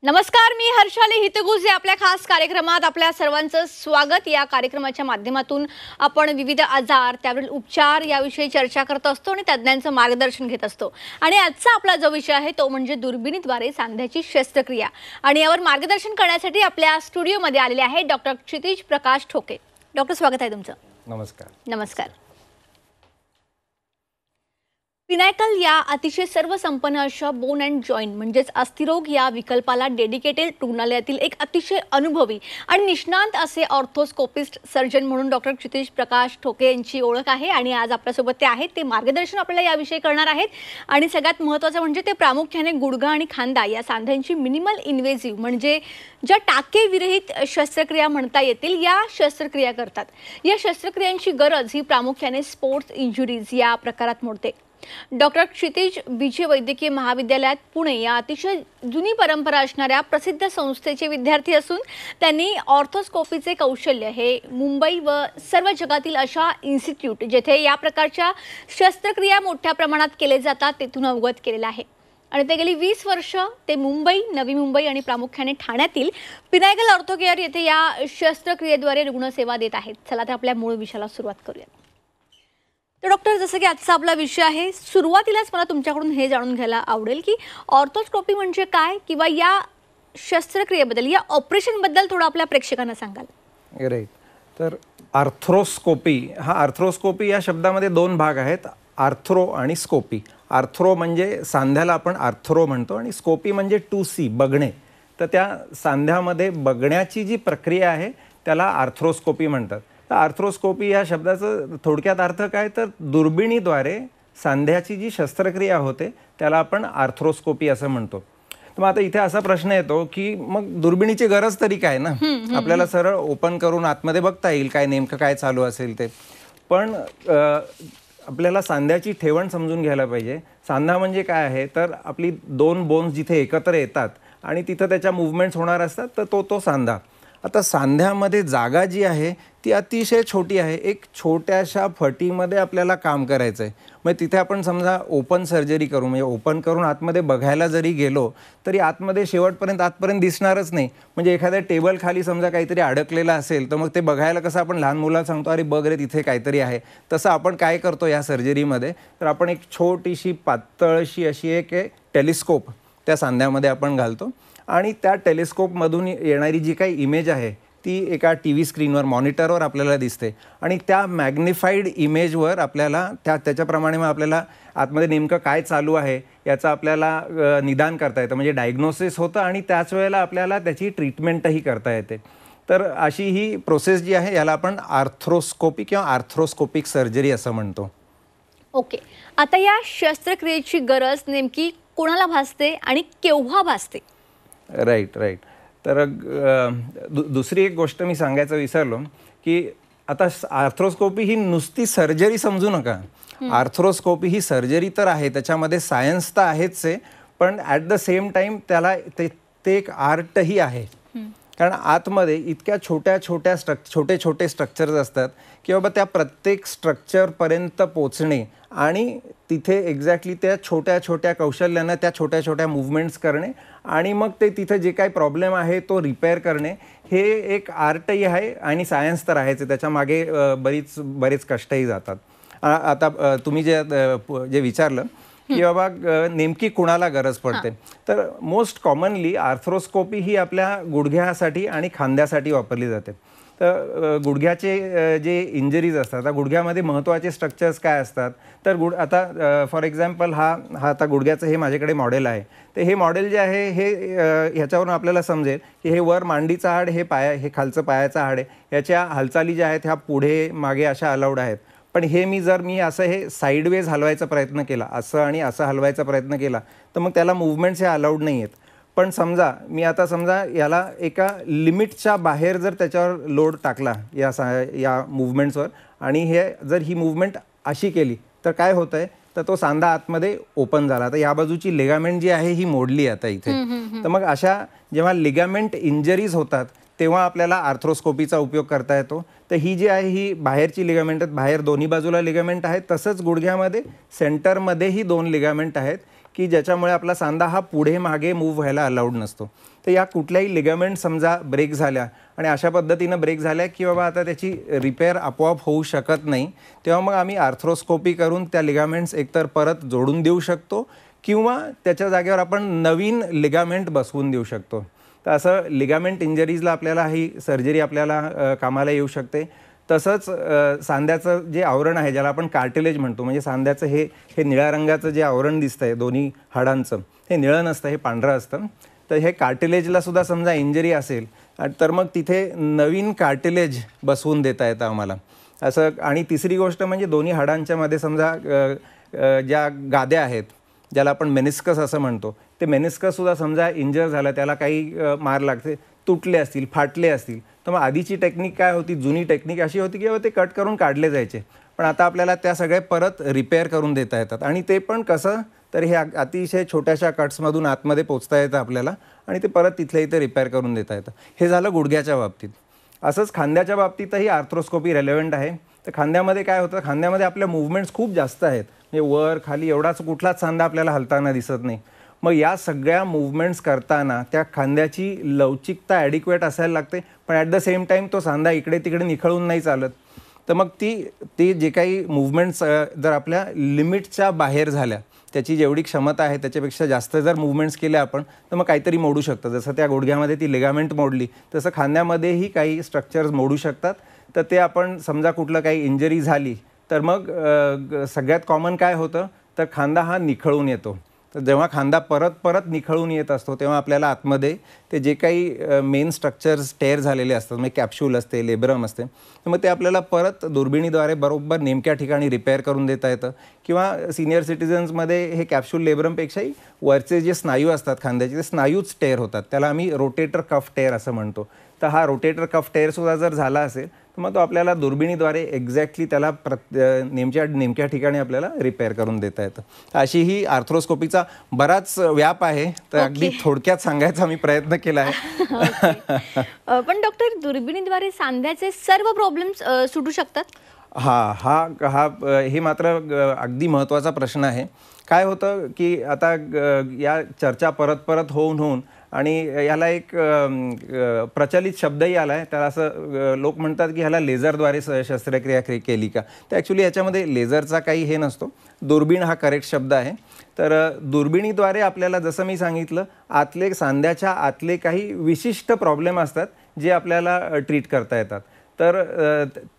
नमस्कार, मी हर्षाली हितगुजे आपल्या खास कार्यक्रमात आपल्या सर्वांचं स्वागत। या कार्यक्रमाच्या माध्यमातून आपण विविध आजार, त्यावरील उपचार याविषयी चर्चा करत असतो आणि तज्ञांचं मार्गदर्शन घेत असतो। आणि आजचा आपला जो विषय आहे तो म्हणजे दुर्बिणीद्वारे सांध्याची शस्त्रक्रिया। आणि यावर मार्गदर्शन करण्यासाठी आपल्या स्टुडिओमध्ये आलेले आहे डॉक्टर क्षितिज प्रकाश ठोके। डॉक्टर, स्वागत आहे तुमचं। नमस्कार। नमस्कार। पिनॅकल या अतिशय सर्वसंपन्न अशा बोन अँड जॉइंट म्हणजेच अस्थिरोग या विकल्पाला डेडिकेटेड रुग्णालयातील एक अतिशय अनुभवी आणि निष्णात असे ऑर्थोस्कोपिस्ट सर्जन म्हणून डॉक्टर क्षितिज प्रकाश ठोके यांची ओळख आहे। आणि आज आपल्यासोबत ते आहेत, ते मार्गदर्शन आपल्याला याविषयी करणार आहेत। आणि सगळ्यात महत्त्वाचं म्हणजे ते प्रामुख्याने गुडघा आणि खांदा या सांध्यांची मिनिमल इन्व्हेसिव्ह म्हणजे ज्या टाकेविरहित शस्त्रक्रिया म्हणता येतील या शस्त्रक्रिया करतात। या शस्त्रक्रियांची गरज ही प्रामुख्याने स्पोर्ट्स इंजुरीज या प्रकारात मोडते। डॉक्टर क्षितिज बीजे वैद्यकीय महाविद्यालयात पुणे या अतिशय जुनी परंपरा असणाऱ्या प्रसिद्ध संस्थेचे विद्यार्थी असून त्यांनी ऑर्थोस्कोपीचे कौशल्य हे मुंबई व सर्व जगातील अशा इन्स्टिट्यूट जेथे या प्रकारच्या शस्त्रक्रिया मोठ्या प्रमाणात केले जातात तेथून अवगत केलेलं आहे। आणि ते गेली 20 वर्ष ते मुंबई, नवी मुंबई आणि प्रामुख्याने ठाण्यातील पिनॅकल ऑर्थोकेअर येथे या शस्त्रक्रियेद्वारे रुग्णसेवा देत आहेत। चला तर आपल्या मूळ विषयाला सुरुवात करूया। तर डॉक्टर, जसं की आजचा आपला विषय आहे, सुरुवातीलाच मला तुमच्याकडून हे जाणून घ्यायला आवडेल की ऑर्थोस्कोपी म्हणजे काय किंवा या शस्त्रक्रियेबद्दल या ऑपरेशनबद्दल थोडं आपल्या प्रेक्षकांना सांगाल। राईट। तर आर्थ्रोस्कोपी आर्थ्रोस्कोपी या शब्दामध्ये दोन भाग आहेत, आर्थ्रो आणि स्कोपी। आर्थ्रो म्हणजे सांध्याला आपण आर्थ्रो म्हणतो आणि स्कोपी म्हणजे टू सी बघणे। तर त्या सांध्यामध्ये बघण्याची जी प्रक्रिया आहे त्याला आर्थ्रोस्कोपी म्हणतात। तर आर्थ्रोस्कोपी या शब्दाचं थोडक्यात अर्थ काय, तर दुर्बिणीद्वारे सांध्याची जी शस्त्रक्रिया होते त्याला आपण आर्थ्रोस्कोपी असं म्हणतो। तर मग आता इथे असा प्रश्न येतो की मग दुर्बिणीची गरज तरी काय ना, आपल्याला सरळ ओपन करून आतमध्ये बघता येईल काय नेमकं काय चालू असेल ते। पण आपल्याला सांध्याची ठेवण समजून घ्यायला पाहिजे। सांधा म्हणजे काय आहे, तर आपली दोन बोन्स जिथे एकत्र येतात आणि तिथं त्याच्या मूव्हमेंट्स होणार असतात, तर तो सांधा। आता सांध्यामध्ये जागा जी आहे ती अतिशय छोटी आहे। एक छोट्याशा फटीमध्ये आपल्याला काम करायचं आहे। मग तिथे आपण समजा ओपन सर्जरी करू, म्हणजे ओपन करून आतमध्ये बघायला जरी गेलो तरी आतमध्ये आतपर्यंत दिसणारच नाही। म्हणजे एखाद्या टेबल खाली समजा काहीतरी अडकलेलं असेल तर मग ते बघायला कसं आपण लहान मुलाला सांगतो, अरे बघ रे तिथे काहीतरी आहे, तसं आपण काय करतो या सर्जरीमध्ये, तर आपण एक छोटीशी पातळशी अशी एक टेलिस्कोप त्या सांध्यामध्ये आपण घालतो आणि त्या टेलिस्कोपमधून येणारी जी काही इमेज आहे ती एका TV स्क्रीनवर, मॉनिटरवर आपल्याला दिसते आणि त्या मॅग्निफाईड इमेजवर आपल्याला त्याच्याप्रमाणे मग आपल्याला आतमध्ये नेमकं काय चालू आहे याचं आपल्याला निदान करता येतं, म्हणजे डायग्नोसिस होतं आणि त्याच वेळेला आपल्याला त्याची ट्रीटमेंटही करता येते। तर अशी ही प्रोसेस जी आहे याला आपण आर्थ्रोस्कोपी किंवा आर्थ्रोस्कोपिक सर्जरी असं म्हणतो। ओके, आता या शस्त्रक्रियेची गरज नेमकी कोणाला भासते आणि केव्हा भासते? राईट। तर दुसरी एक गोष्ट मी सांगायचं विसरलो की आता आर्थ्रोस्कोपी ही नुसती सर्जरी समजू नका। आर्थ्रोस्कोपी ही सर्जरी तर आहे, त्याच्यामध्ये सायन्स तर आहेच आहे, पण ॲट द सेम टाईम त्याला ते एक आर्टही आहे। कारण आतमध्ये इतक्या छोटे छोटे स्ट्रक्चर्स असतात की बाबा त्या प्रत्येक स्ट्रक्चरपर्यंत पोचणे आणि तिथे एक्झॅक्टली त्या छोट्या कौशल्यानं त्या छोट्या मूव्हमेंट्स करणे आणि मग ते तिथे जे काही प्रॉब्लेम आहे तो रिपेअर करणे, हे एक आर्टही आहे आणि सायन्स तर आहेच, त्याच्या मागे बरेच कष्टही जातात। आता तुम्ही जे विचारलं की बाबा नेमकी कुणाला गरज पडते, तर मोस्ट कॉमनली आर्थ्रोस्कोपी ही आपल्या गुडघ्यासाठी आणि खांद्यासाठी वापरली जाते। तर गुडघ्याचे जे इंजरीज असतात, आता गुडघ्यामध्ये महत्त्वाचे स्ट्रक्चर्स काय असतात, तर आता फॉर एक्झाम्पल हा आता गुडघ्याचं हे माझ्याकडे मॉडेल आहे। तर हे मॉडेल जे आहे हे ह्याच्यावरून आपल्याला समजेल की हे वर मांडीचं हाड, हे खालचं पायाचं हाड आहे, ह्याच्या हालचाली ज्या आहेत ह्या पुढे मागे अशा अलाउड आहेत। पण हे मी असं हे साईडवेज हलवायचा प्रयत्न केला, असं आणि असं हलवायचा प्रयत्न केला तर मग त्याला मूव्हमेंट्स हे अलाउड नाही आहेत। पण समजा याला एका लिमिटच्या बाहेर जर त्याच्यावर लोड टाकला या मूव्हमेंट्सवर आणि ही मूव्हमेंट अशी केली तर काय होतं आहे, तर तो सांधा आतमध्ये ओपन झाला। तर या बाजूची लिगामेंट जी आहे ही मोडली आता इथे। तर मग अशा जेव्हा लिगामेंट इंजरीज होतात तेव्हा आपल्याला आर्थ्रोस्कोपीचा उपयोग करता येतो। तर ही जी आहे ही बाहेरची लिगामेंट आहेत, बाहेर दोन्ही बाजूला लिगामेंट आहेत, तसंच गुडघ्यामध्ये सेंटरमध्येही 2 लिगामेंट आहेत की ज्याच्यामुळे आपला सांधा हा पुढे मागे मूव्ह व्हायला अलाउड नसतो. तर या कुठल्याही लिगामेंट समजा ब्रेक झाल्या आणि अशा पद्धतीनं ब्रेक झाल्या की बाबा आता त्याची रिपेअर आपोआप होऊ शकत नाही, तेव्हा मग आम्ही आर्थ्रोस्कोपी करून त्या लिगामेंट्स एकतर परत जोडून देऊ शकतो किंवा त्याच्या जागेवर आपण नवीन लिगामेंट बसवून देऊ शकतो. तर असं लिगामेंट इंजरीजला आपल्याला ही सर्जरी आपल्याला कामाला येऊ शकते. तसंच सांध्याचं जे आवरण आहे ज्याला आपण कार्टिलेज म्हणतो, म्हणजे सांध्याचं हे निळ्या रंगाचं जे आवरण दिसतंय दोन्ही हाडांचं, हे निळं नसतं, हे पांढरं असतं. तर हे कार्टिलेजला सुद्धा समजा इंजरी असेल तर मग तिथे नवीन कार्टिलेज बसवून देता येतं आम्हाला असं. आणि तिसरी गोष्ट म्हणजे दोन्ही हाडांच्या मध्ये समजा ज्या गाद्या आहेत ज्याला आपण मेनिस्कस असं म्हणतो, ते मेनिस्कससुद्धा समजा इंजर झालं, त्याला काही मार लागते, तुटले असतील, फाटले असतील, तर मग आधीची टेक्निक काय होती, जुनी टेक्निक अशी होती की ते कट करून काढले जायचे. पण आता आपल्याला त्या सगळे परत रिपेअर करून देता येतात. आणि ते पण कसं, तर हे अतिशय छोट्याशा कट्समधून आतमध्ये पोचता येतं आपल्याला आणि ते परत तिथल्या इथे रिपेअर करून देता येतं. हे झालं गुडघ्याच्या बाबतीत. असंच खांद्याच्या बाबतीतही आर्थ्रोस्कोपी रेलेव्हंट आहे. तर खांद्यामध्ये काय होतं, खांद्यामध्ये आपल्या मूव्हमेंट्स खूप जास्त आहेत, म्हणजे वर खाली एवढाच कुठलाच सांधा आपल्याला हलताना दिसत नाही. मग या सगळ्या मूव्हमेंट्स करताना त्या खांद्याची लवचिकता ॲडिक्वेट असायला लागते, पण ॲट द सेम टाईम तो सांधा इकडे तिकडे निखळून नाही चालत. तर मग ती जे काही मूव्हमेंट्स जर आपल्या लिमिटच्या बाहेर झाल्या, त्याची जेवढी क्षमता आहे त्याच्यापेक्षा जास्त जर मूव्हमेंट्स केल्या आपण, तर मग काहीतरी मोडू शकतं. जसं त्या गुडघ्यामध्ये ती लिगामेंट मोडली, तसं खांद्यामध्येही काही स्ट्रक्चर्स मोडू शकतात. तर ते आपण समजा कुठलं काही इंजरी झाली तर मग सगळ्यात कॉमन काय होतं, तर खांदा हा निखळून येतो. तर जेव्हा खांदा परत परत निखळून येत असतो तेव्हा आपल्याला आतमध्ये ते जे काही मेन स्ट्रक्चर्स टेअर झालेले असतात, म्हणजे कॅप्सूल असते, लेब्रम असते, तर मग ते आपल्याला परत दुर्बिणीद्वारे बरोबर नेमक्या ठिकाणी रिपेअर करून देता येतं. किंवा सिनियर सिटिझन्समध्ये हे कॅप्सूल लेब्रमपेक्षाही वरचे जे स्नायू असतात खांद्याचे, ते स्नायूच टेअर होतात, त्याला आम्ही रोटेटर कफ टेअर असं म्हणतो. तर हा रोटेटर कफ टेअरसुद्धा जर झाला असेल तर मग तो आपल्याला दुर्बिणीद्वारे एक्झॅक्टली त्याला नेमक्या ठिकाणी आपल्याला रिपेअर करून देता येतं. अशी ही आर्थ्रोस्कोपीचा बराच व्याप आहे. तर अगदी थोडक्यात सांगायचा मी प्रयत्न केला आहे. पण डॉक्टर, दुर्बिणीद्वारे सांध्याचे सर्व प्रॉब्लेम्स सुटू शकतात? हे मात्र अगदी महत्त्वाचा प्रश्न आहे. काय होतं की आता या चर्चा परत परत होऊन आणि याला एक प्रचलित शब्दही आला आहे, त्याला असं लोक म्हणतात की ह्याला लेझरद्वारे शस्त्रक्रिया केली का. तर ॲक्च्युली याच्यामध्ये लेझरचा काही हे नसतो, दुर्बीण हा करेक्ट शब्द आहे. तर दुर्बिणीद्वारे आपल्याला जसं मी सांगितलं, सांध्याच्या आतले काही विशिष्ट प्रॉब्लेम असतात जे आपल्याला ट्रीट करता येतात. तर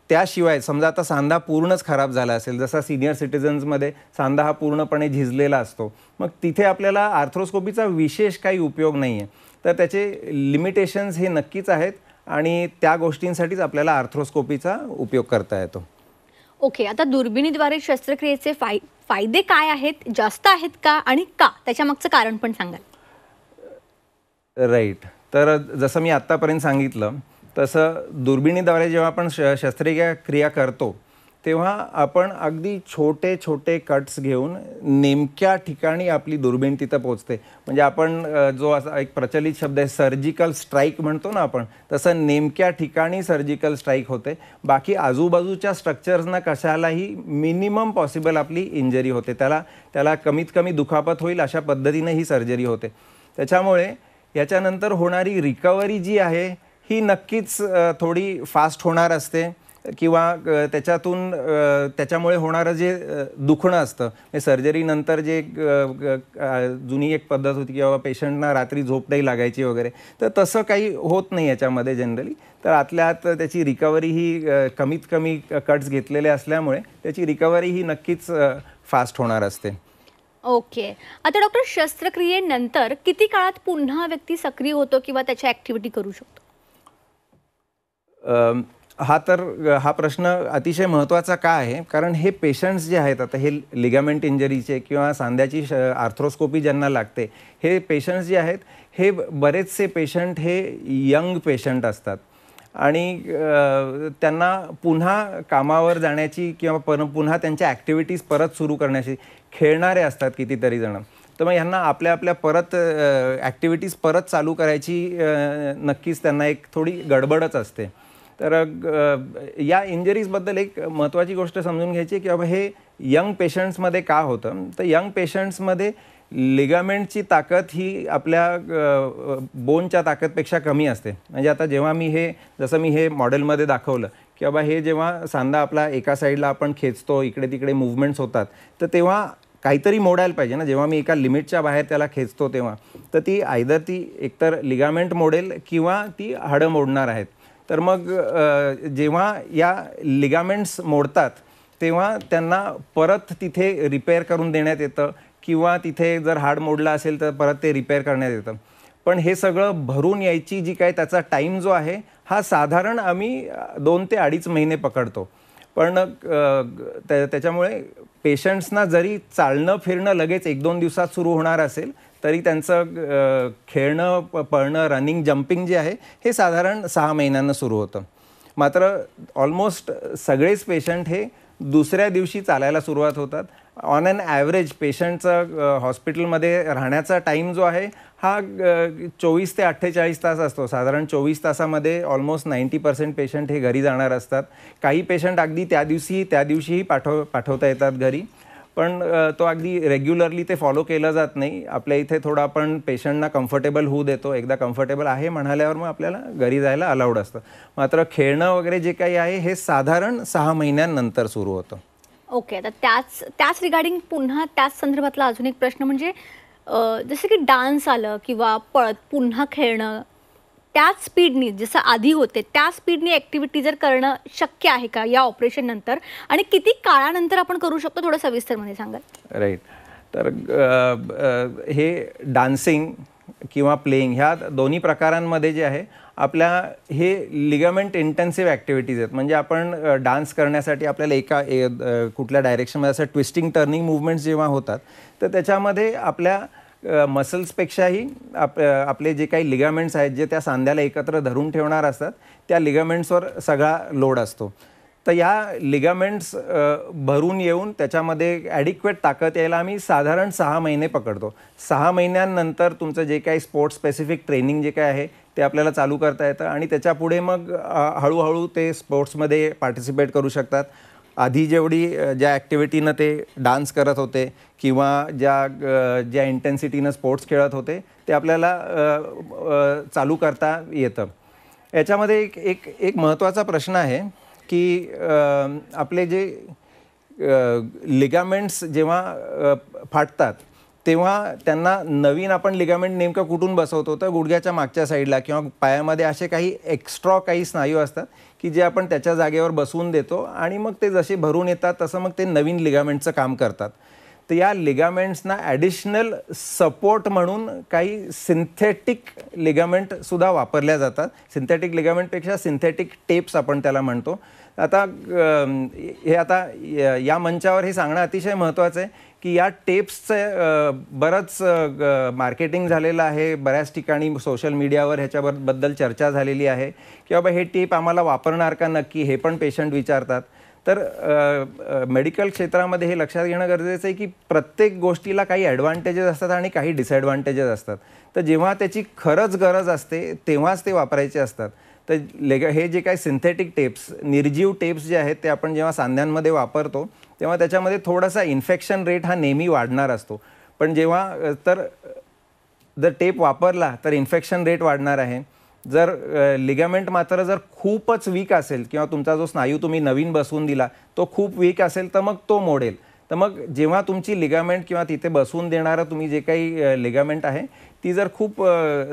त्याशिवाय समजा आता सांधा पूर्णच खराब झाला असेल, जसा सिनियर सिटिझन्समध्ये सांधा हा पूर्णपणे झिजलेला असतो, मग तिथे आपल्याला आर्थ्रोस्कोपीचा विशेष काही उपयोग नाही आहे. तर त्याचे लिमिटेशन्स हे नक्कीच आहेत आणि त्या गोष्टींसाठीच आपल्याला आर्थ्रोस्कोपीचा उपयोग करता येतो. ओके, आता दुर्बिणीद्वारे शस्त्रक्रियेचे फायदे काय आहेत, जास्त आहेत का आणि का, त्याच्या मागचं कारण पण सांगाल? राईट. तर जसं मी आत्तापर्यंत सांगितलं तसं दुर्बिणीद्वारे जेव्हा आपण शस्त्रक्रिया करतो तेव्हा आपण अगदी छोटे छोटे कट्स घेऊन नेमक्या ठिकाणी आपली दुर्बीण तिथं पोचते. म्हणजे आपण जो असा एक प्रचलित शब्द आहे सर्जिकल स्ट्राईक म्हणतो ना आपण, तसं नेमक्या ठिकाणी सर्जिकल स्ट्राईक होते. बाकी आजूबाजूच्या स्ट्रक्चर्सना कशालाही मिनिमम पॉसिबल आपली इंजरी होते, त्याला कमीत कमी दुखापत होईल अशा पद्धतीने ही सर्जरी होते. त्याच्यामुळे याच्यानंतर होणारी रिकव्हरी जी आहे ही नक्कीच थोडी फास्ट होणार असते किंवा त्याच्यामुळे होणारं जे दुखणं असतं, हे सर्जरीनंतर जे जुनी एक पद्धत होती की बाबा पेशंटना रात्री झोप नाही लागायची वगैरे, तर तसं काही होत नाही याच्यामध्ये जनरली. तर आतल्या आत त्याची रिकव्हरी ही कमीत कमी कट्स घेतलेले असल्यामुळे त्याची रिकव्हरी ही नक्कीच फास्ट होणार असते. ओके, आता डॉक्टर, शस्त्रक्रियेनंतर किती काळात पुन्हा व्यक्ती सक्रिय होतो किंवा त्याच्या ॲक्टिव्हिटी करू शकतो? हा प्रश्न अतिशय महत्त्वाचा का आहे, कारण हे पेशंट्स जे आहेत, आता हे लिगामेंट इंजरीचे किंवा सांध्याची आर्थ्रोस्कोपी ज्यांना लागते, हे पेशंट्स जे आहेत हे बरेचसे पेशंट हे यंग पेशंट असतात आणि त्यांना पुन्हा कामावर जाण्याची किंवा पुन्हा त्यांच्या ॲक्टिव्हिटीज परत सुरू करण्याची खेळणारे असतात कितीतरी जण. तर मग ह्यांना आपल्या परत ॲक्टिव्हिटीज परत चालू करायची नक्कीच त्यांना एक थोडी गडबडच असते. तर या इंजरीजबद्दल एक महत्त्वाची गोष्ट समजून घ्यायची की बाबा हे यंग पेशंट्समध्ये का होतं. तर यंग पेशंट्समध्ये लिगामेंटची ताकद ही आपल्या बोनच्या ताकदपेक्षा कमी असते. म्हणजे आता जेव्हा जसं मी हे मॉडेलमध्ये दाखवलं की बाबा हे जेव्हा सांधा आपला एका साईडला आपण खेचतो, इकडे तिकडे मुवमेंट्स होतात, तर तेव्हा काहीतरी मोडायला पाहिजे ना. जेव्हा मी एका लिमिटच्या बाहेर त्याला खेचतो तेव्हा तर ती एकतर लिगामेंट मोडेल किंवा ती हाडं मोडणार आहेत. तर मग जेव्हा या लिगामेंट्स मोडतात तेव्हा त्यांना परत तिथे रिपेअर करून देण्यात येतं किंवा तिथे जर हाड मोडला असेल तर परत ते रिपेअर करण्यात येतं. पण हे सगळं भरून यायची जी काय त्याचा टाईम जो आहे हा साधारण आम्ही 2 ते 2.5 महिने पकडतो. पण त्याच्यामुळे पेशंट्सना जरी चालणं फिरणं लगेच 1-2 दिवसात सुरू होणार असेल तरी त्यांचं खेळणं, पळणं, रनिंग, जम्पिंग जे आहे हे साधारण 6 महिन्यांना सुरू होतं. मात्र ऑलमोस्ट सगळेच पेशंट हे दुसऱ्या दिवशी चालायला सुरुवात होतात. ऑन ॲन ॲव्हरेज पेशंटचा हॉस्पिटलमध्ये राहण्याचा टाईम जो आहे हा 24 ते 48 तास असतो. साधारण 24 तासामध्ये ऑलमोस्ट 90% पेशंट हे घरी जाणार असतात. काही पेशंट अगदी त्या दिवशीही पाठवता येतात घरी, पण तो अगदी रेग्युलरली ते फॉलो केलं जात नाही. आपल्या इथे थोडं आपण पेशंटना कम्फर्टेबल होऊ देतो. एकदा कम्फर्टेबल आहे म्हणाल्यावर मग आपल्याला घरी जायला अलाउड असतं. मात्र खेळणं वगैरे जे काही आहे हे साधारण 6 महिन्यांनंतर सुरू होतं. ओके, तर त्याच रिगार्डिंग पुन्हा त्याच संदर्भातला अजून एक प्रश्न म्हणजे जसं की डान्स आलं किंवा पळत पुन्हा खेळणं, त्याच स्पीडनी जसं आधी होते त्या स्पीडनी ॲक्टिव्हिटी जर करणं शक्य आहे का या ऑपरेशन नंतर, आणि किती काळानंतर आपण करू शकतो, थोडं सविस्तरमध्ये सांगाल? राईट. तर हे डान्सिंग किंवा प्लेइंग ह्या दोन्ही प्रकारांमध्ये जे आहे आपल्या हे लिगामेंट इंटेन्सिव्ह ॲक्टिव्हिटीज आहेत. म्हणजे आपण डान्स करण्यासाठी आपल्याला कुठल्या डायरेक्शनमध्ये असं ट्विस्टिंग टर्निंग मुवमेंट्स जेव्हा होतात तर त्याच्यामध्ये आपल्या मसल्सपेक्षाही आपले जे काही लिगामेंट्स आहेत जे त्या सांध्याला एकत्र धरून ठेवणार असतात त्या लिगामेंट्सवर सगळा लोड असतो. तर या लिगामेंट्स भरून येऊन त्याच्यामध्ये ॲडिक्वेट ताकद यायला आम्ही साधारण 6 महिने पकडतो. 6 महिन्यांनंतर तुमचं जे काही स्पोर्ट्स स्पेसिफिक ट्रेनिंग जे काय आहे ते आपल्याला चालू करता येतं आणि त्याच्यापुढे मग हळूहळू ते स्पोर्ट्समध्ये पार्टिसिपेट करू शकतात. आधी ज्या ॲक्टिव्हिटीनं ते डान्स करत होते किंवा ज्या इंटेन्सिटीनं स्पोर्ट्स खेळत होते ते आपल्याला चालू करता येतं. याच्यामध्ये एक महत्त्वाचा प्रश्न आहे की आपले जे लिगामेंट्स जेव्हा फाटतात तेव्हा त्यांना नवीन आपण लिगामेंट नेमकं कुठून बसवतो तर गुडघ्याच्या मागच्या साईडला किंवा पायामध्ये असे काही स्नायू असतात की जे आपण त्याच्या जागेवर बसवून देतो आणि मग ते जसे भरून येतात तसं मग ते नवीन लिगामेंटचं काम करतात. तर या लिगामेंट्सना ॲडिशनल सपोर्ट म्हणून काही सिंथेटिक लिगामेंटसुद्धा वापरल्या जातात. सिंथेटिक लिगामेंटपेक्षा सिंथेटिक टेप्स आपण त्याला म्हणतो. आता या मंचावर हे सांगणं अतिशय महत्त्वाचं आहे की या टेप्सचं बरंच मार्केटिंग झालेलं आहे. बऱ्याच ठिकाणी सोशल मीडियावर ह्याच्याबद्दल चर्चा झालेली आहे की बाबा हे टेप आम्हाला वापरणार का नक्की, हे पण पेशंट विचारतात. तर मेडिकल क्षेत्रामध्ये हे लक्षात घेणं गरजेचं आहे की प्रत्येक गोष्टीला काही ॲडव्हान्टेजेस असतात आणि काही डिसॲडव्हान्टेजेस असतात. तर जेव्हा त्याची खरंच गरज असते तेव्हाच ते वापरायचे असतात. तर हे जे काही सिंथेटिक टेप्स, निर्जीव टेप्स जे आहेत ते आपण जेव्हा सांध्यांमध्ये वापरतो तेव्हा त्याच्यामध्ये थोडासा इन्फेक्शन रेट हा नेहमी वाढणार असतो. पण जर टेप वापरला तर इन्फेक्शन रेट वाढणार आहे. जर लिगामेंट मात्र जर खूपच वीक असेल किंवा तुमचा जो स्नायू तुम्ही नवीन बसवून दिला तो खूप वीक असेल तर मग तो मोडेल. तर मग जेव्हा तुमची लिगामेंट किंवा तिथे बसवून देणारं तुम्ही जे काही लिगामेंट आहे ती जर खूप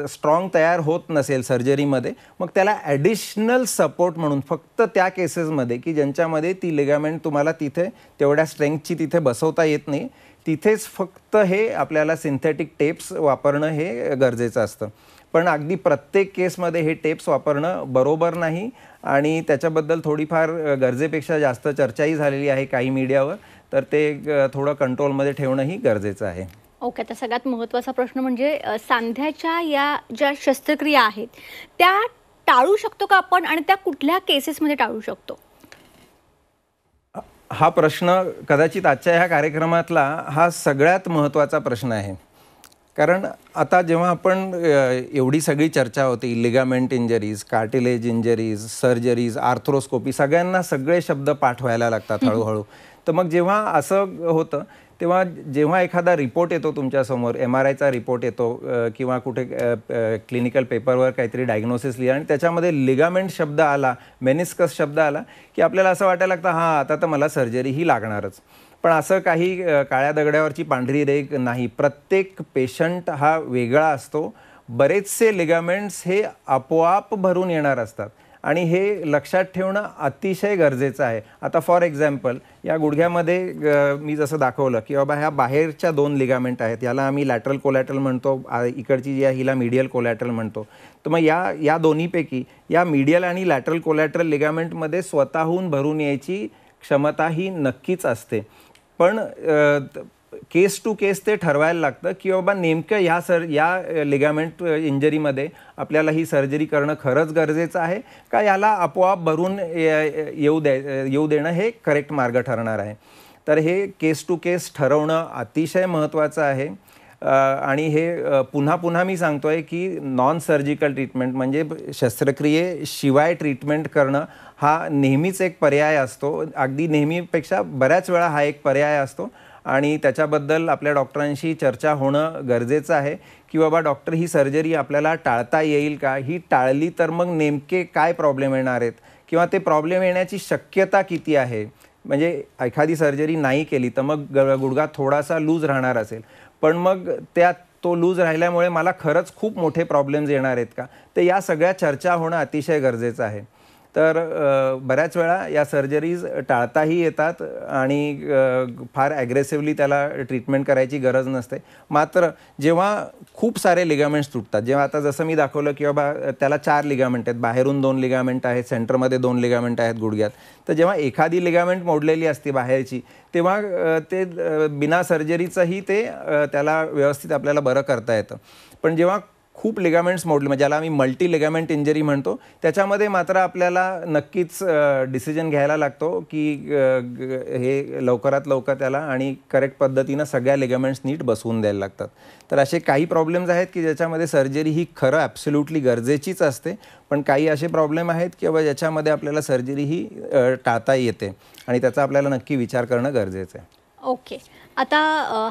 स्ट्रॉंग तयार होत नसेल सर्जरीमध्ये मग त्याला ॲडिशनल सपोर्ट म्हणून फक्त त्या केसेसमध्ये की ज्यांच्यामध्ये ती लिगामेंट तुम्हाला तिथे तेवढ्या स्ट्रेंथची तिथे बसवता येत नाही तिथेच फक्त हे आपल्याला सिंथेटिक टेप्स वापरणं हे गरजेचं असतं. पण अगदी प्रत्येक केसमध्ये हे टेप्स वापरणं बरोबर नाही आणि त्याच्याबद्दल थोडीफार गरजेपेक्षा जास्त चर्चाही झालेली आहे काही मीडियावर. तर ते थोडं कंट्रोलमध्ये ठेवणंही गरजेचं आहे. ओके, तर सगळ्यात महत्त्वाचा प्रश्न म्हणजे सांध्याच्या या ज्या शस्त्रक्रिया आहेत त्या टाळू शकतो का आपण आणि त्या कुठल्या केसेसमध्ये टाळू शकतो? हा प्रश्न कदाचित आजच्या ह्या कार्यक्रमातला हा सगळ्यात महत्त्वाचा प्रश्न आहे. कारण आता जेव्हा आपण एवढी सगळी चर्चा होती ligament injuries, cartilage injuries, surgeries, arthroscopy, सगळ्यांना सगळे शब्द पाठ व्हायला लागतात हळूहळू. तर मग जेव्हा असं होतं तेव्हा जेव्हा एखादा रिपोर्ट येतो तुमच्यासमोर, MRIचा रिपोर्ट येतो किंवा कुठे क्लिनिकल पेपरवर काहीतरी डायग्नोसिस लिहिलं आणि त्याच्यामध्ये लिगामेंट शब्द आला, मेनिस्कस शब्द आला, की आपल्याला असं वाटायला लागतं हां आता तर मला सर्जरी ही लागणारच. पण असं काही काळ्या दगडावरची पांढरी रेघ नाही. प्रत्येक पेशंट हा वेगळा असतो. बरेचसे लिगामेंट्स हे आपोआप भरून येणार असतात आणि हे लक्षात ठेवणं अतिशय गरजेचं आहे. आता फॉर एक्झाम्पल या गुडघ्यामध्ये मी जसं दाखवलं की बाबा ह्या बाहेरच्या 2 लिगामेंट आहेत, याला आम्ही लॅटरल कोलॅटरल म्हणतो, इकडची जी आहे हिला मीडियल कोलॅटरल म्हणतो. तर मग या दोन्हीपैकी या मीडियल आणि लॅटरल कोलॅटरल लिगामेंटमध्ये स्वतःहून भरून यायची क्षमता ही नक्कीच असते. पण केस टू केस ते ठरवायला लागतं की बाबा नेमकं या लिगामेंट इंजरीमध्ये आपल्याला ही सर्जरी करणं खरंच गरजेचं आहे का याला आपोआप भरून येऊ देणं हे करेक्ट मार्ग ठरणार आहे. तर हे केस टू केस ठरवणं अतिशय महत्त्वाचं आहे. आणि हे पुन्हा पुन्हा मी सांगतोय की नॉन सर्जिकल ट्रीटमेंट म्हणजे शस्त्रक्रियेशिवाय ट्रीटमेंट करणं हा नेहमीच एक पर्याय असतो. अगदी नेहमीपेक्षा बऱ्याच वेळा हा एक पर्याय असतो आणि त्याच्याबद्दल आपल्या डॉक्टरांशी चर्चा होणं गरजेचं आहे की बाबा डॉक्टर ही सर्जरी आपल्याला टाळता येईल का, ही टाळली तर मग नेमके काय प्रॉब्लेम येणार आहेत किंवा ते प्रॉब्लेम येण्याची शक्यता किती आहे. म्हणजे एखादी सर्जरी नाही केली तर मग गुडघा थोडासा लूज राहणार असेल, पण मग तो लूज राहिल्यामुळे मला खरंच खूप मोठे प्रॉब्लेम्स येणार आहेत का, तर या सगळ्या चर्चा होणं अतिशय गरजेचं आहे. तर बऱ्याच वेळा या सर्जरीज टाळताही येतात आणि फार ॲग्रेसिव्हली त्याला ट्रीटमेंट करायची गरज नसते. मात्र जेव्हा खूप सारे लिगामेंट्स तुटतात, जेव्हा आता जसं मी दाखवलं की बाबा त्याला 4 लिगामेंट आहेत, बाहेरून 2 लिगामेंट आहेत, सेंटरमध्ये 2 लिगामेंट आहेत गुडघ्यात, तर जेव्हा एखादी लिगामेंट मोडलेली असते बाहेरची तेव्हा ते बिना सर्जरीचंही त्याला व्यवस्थित आपल्याला बरं करता येतं. पण जेव्हा खूप लिगामेंट्स मोडले म्हणजे ज्याला आम्ही मल्टी लिगामेंट इंजरी म्हणतो, त्याच्यामध्ये मात्र आपल्याला नक्कीच डिसिजन घ्यायला लागतो की हे लवकरात लवकर त्याला आणि करेक्ट पद्धतीनं सगळ्या लिगामेंट्स नीट बसवून द्यायला लागतात. तर असे काही प्रॉब्लेम्स आहेत की ज्याच्यामध्ये सर्जरी ही खरं ॲब्सोल्युटली गरजेचीच असते, पण काही असे प्रॉब्लेम आहेत की बाबा ज्याच्यामध्ये आपल्याला सर्जरी ही टाळता येते आणि त्याचा आपल्याला नक्की विचार करणं गरजेचं आहे. ओके. आता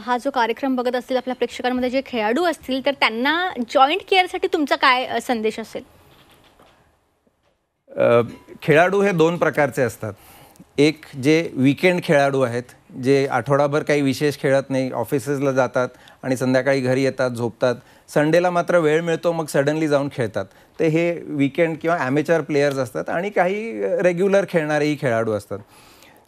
हा जो कार्यक्रम बघत असतील आपल्या प्रेक्षकांमध्ये जे खेळाडू असतील तर त्यांना जॉईंट केअरसाठी तुमचा काय संदेश असेल? खेळाडू हे 2 प्रकारचे असतात. एक जे वीकेंड खेळाडू आहेत, जे आठवडाभर काही विशेष खेळत नाही, ऑफिसेसला जातात आणि संध्याकाळी घरी येतात, झोपतात. संडेला मात्र वेळ मिळतो मग सडनली जाऊन खेळतात. ते हे वीकेंड किंवा ॲमेचर प्लेयर्स असतात आणि काही रेग्युलर खेळणारेही खेळाडू असतात.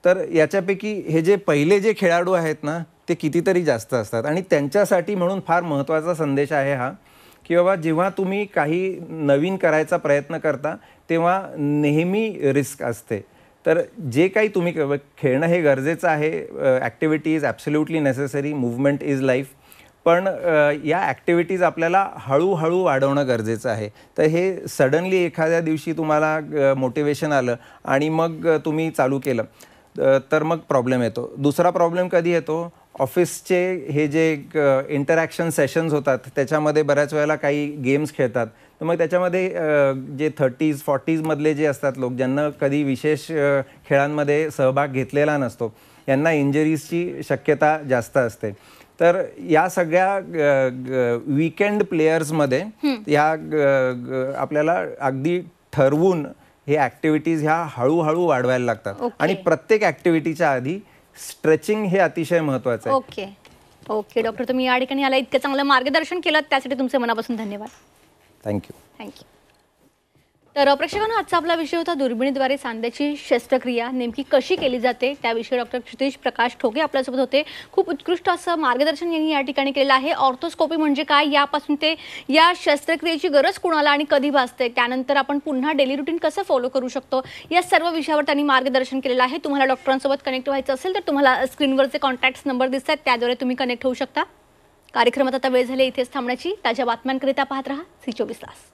तर याच्यापैकी हे जे पहिले जे खेळाडू आहेत ना ते कितीतरी जास्त असतात आणि त्यांच्यासाठी म्हणून फार महत्त्वाचा संदेश आहे हा की बाबा जेव्हा तुम्ही काही नवीन करायचा प्रयत्न करता तेव्हा नेहमी रिस्क असते. तर जे काही तुम्ही खेळणं हे गरजेचं आहे, activity is absolutely necessary, movement is life, पण या ॲक्टिव्हिटीज आपल्याला हळूहळू वाढवणं गरजेचं आहे. तर हे सडनली एखाद्या दिवशी तुम्हाला मोटिवेशन आलं आणि मग तुम्ही चालू केलं तर मग प्रॉब्लेम येतो. दुसरा प्रॉब्लेम कधी येतो, ऑफिसचे हे जे इंटरॅक्शन सेशन्स होतात त्याच्यामध्ये बऱ्याच वेळेला काही गेम्स खेळतात, तर मग त्याच्यामध्ये जे 30s 40s मधले जे असतात लोक ज्यांना कधी विशेष खेळांमध्ये सहभाग घेतलेला नसतो, यांना इंजरीजची शक्यता जास्त असते. तर या सगळ्या वीकेंड प्लेयर्समध्ये ह्या आपल्याला अगदी ठरवून हे ॲक्टिव्हिटीज ह्या हळूहळू वाढवायला लागतात आणि प्रत्येक ॲक्टिव्हिटीच्या आधी स्ट्रेचिंग हे अतिशय महत्त्वाचं आहे. ओके ओके डॉक्टर, तुम्ही या ठिकाणी आला इतकं चांगलं मार्गदर्शन केलं त्यासाठी तुमचे मनापासून धन्यवाद. थँक्यू. थँक्यू. तर प्रेक्षकांनो, आजचा आपला विषय होता दुर्बिणीद्वारे सांध्याची शस्त्रक्रिया नेमकी कशी केली जाते त्याविषयी डॉक्टर क्षितिज प्रकाश ठोके आपल्यासोबत होते. खूप उत्कृष्ट असं मार्गदर्शन यांनी या ठिकाणी केलेलं आहे. ऑर्थोस्कोपी म्हणजे काय, यापासून ते या शस्त्रक्रियेची गरज कुणाला आणि कधी भासते, त्यानंतर आपण पुन्हा डेली रुटीन कसं फॉलो करू शकतो, या सर्व विषयावर त्यांनी मार्गदर्शन केलेलं आहे. तुम्हाला डॉक्टरांसोबत कनेक्ट व्हायचं असेल तर तुम्हाला स्क्रीनवरचे कॉन्टॅक्ट्स नंबर दिसत आहेत, त्याद्वारे तुम्ही कनेक्ट होऊ शकता. कार्यक्रमात आता वेळ झाली इथेच थांबण्याची. ताज्या बातम्यांकरिता पाहत रहा झी 24 तास.